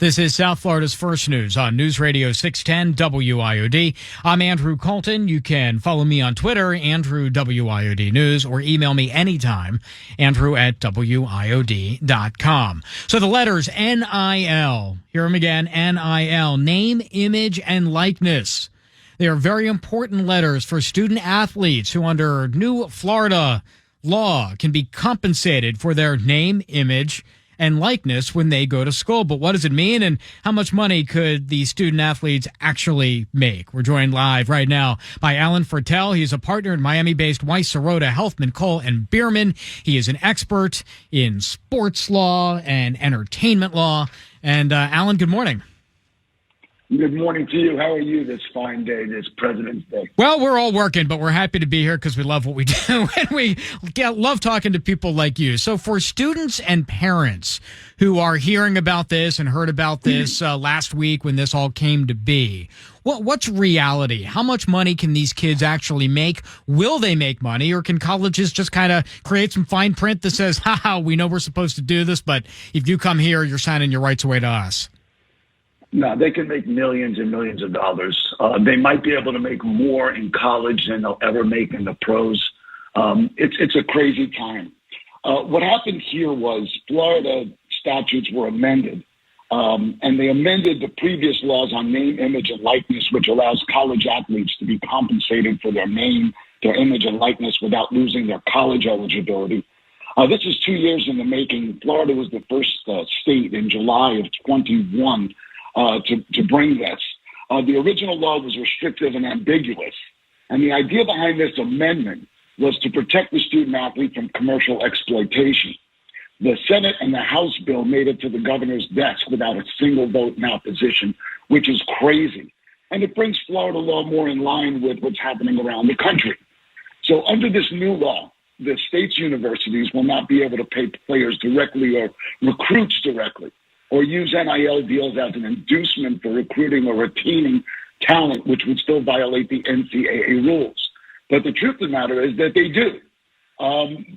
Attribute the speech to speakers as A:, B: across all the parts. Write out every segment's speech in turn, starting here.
A: This is South Florida's First News on News Radio 610 WIOD. I'm Andrew Colton. You can follow me on Twitter, Andrew WIOD News, or email me anytime, andrew@wiod.com. So the letters NIL, hear them again, NIL, name, image, and likeness. They are very important letters for student athletes who, under new Florida law, can be compensated for their name, image, and likeness when they go to school. But what does it mean, and how much money could the student athletes actually make? We're joined live right now by Alan Fertel. He's a partner in Miami-based Weiss, Sarota, Helfman Cole, and Bierman. He is an expert in sports law and entertainment law. And Alan, good morning.
B: Good morning to you. How are you this fine day, this President's Day?
A: Well, we're all working, but we're happy to be here because we love what we do, and we love talking to people like you. So for students and parents who are hearing about this and heard about this last week when this all came to be, what's reality? How much money can these kids actually make? Will they make money, or can colleges just kind of create some fine print that says, haha, we know we're supposed to do this, but if you come here, you're signing your rights away to us?
B: No, they can make millions and millions of dollars. They might be able to make more in college than they'll ever make in the pros. It's a crazy time. What happened here was Florida statutes were amended, and they amended the previous laws on name, image, and likeness, which allows college athletes to be compensated for their name, their image, and likeness without losing their college eligibility. This is 2 years in the making. Florida was the first state in July of 21 to bring this. The original law was restrictive and ambiguous, and the idea behind this amendment was to protect the student athlete from commercial exploitation. The Senate and the House bill made it to the governor's desk without a single vote in opposition, which is crazy. And it brings Florida law more in line with what's happening around the country. So under this new law, the state's universities will not be able to pay players directly or recruits directly, or use NIL deals as an inducement for recruiting or retaining talent, which would still violate the NCAA rules. But the truth of the matter is that they do.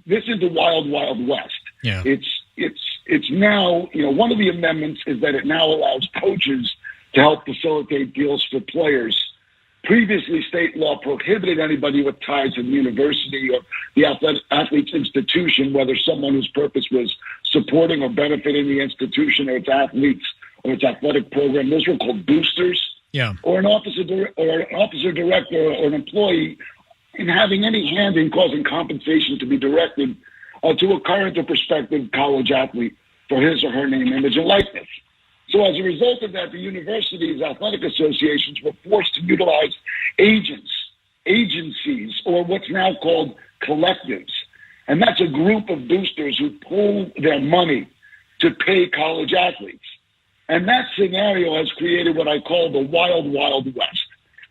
B: This is the wild, wild west.
A: Yeah.
B: It's now, one of the amendments is that it now allows coaches to help facilitate deals for players. Previously, state law prohibited anybody with ties to the university or the athlete's institution, whether someone whose purpose was supporting or benefiting the institution or its athletes or its athletic program. Those were called boosters.
A: Yeah.
B: Or an officer director or an employee in having any hand in causing compensation to be directed to a current or prospective college athlete for his or her name, image, and likeness. So as a result of that, the universities' athletic associations were forced to utilize agencies, or what's now called collectives. And that's a group of boosters who pool their money to pay college athletes. And that scenario has created what I call the wild, wild west.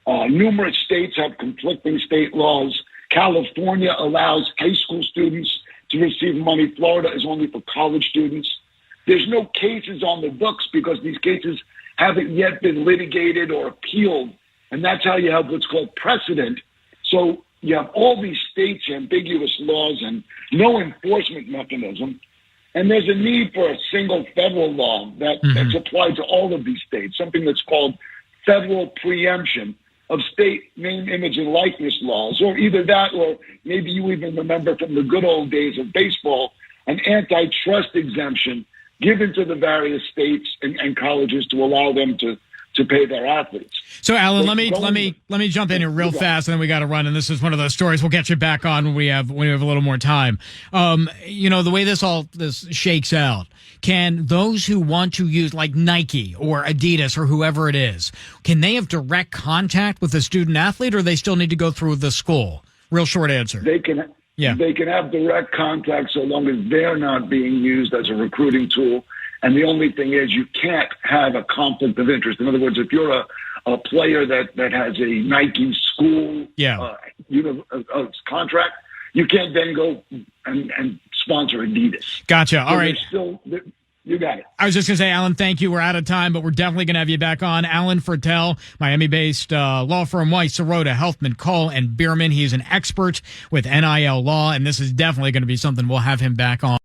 B: Numerous states have conflicting state laws. California allows high school students to receive money. Florida is only for college students. There's no cases on the books because these cases haven't yet been litigated or appealed. And that's how you have what's called precedent. So you have all these states' ambiguous laws and no enforcement mechanism. And there's a need for a single federal law that's applied to all of these states, something that's called federal preemption of state name, image, and likeness laws, or either that, or maybe you even remember from the good old days of baseball, an antitrust exemption given to the various states and colleges to allow them to pay their athletes.
A: So, Alan, let me jump in here real fast, and then we got to run. And this is one of those stories we'll get you back on when we have a little more time. The way this shakes out, can those who want to use, like Nike or Adidas or whoever it is, can they have direct contact with the student athlete, or they still need to go through the school? Real short answer.
B: They can. Yeah. They can have direct contact so long as they're not being used as a recruiting tool. And the only thing is you can't have a conflict of interest. In other words, if you're a player that has a Nike school contract, you can't then go and sponsor Adidas.
A: Gotcha. All right.
B: You got it.
A: I was just going to say, Alan, thank you. We're out of time, but we're definitely going to have you back on. Alan Fertel, Miami-based law firm Weiss, Sarota, Helfman Cole, and Bierman. He's an expert with NIL law, and this is definitely going to be something we'll have him back on.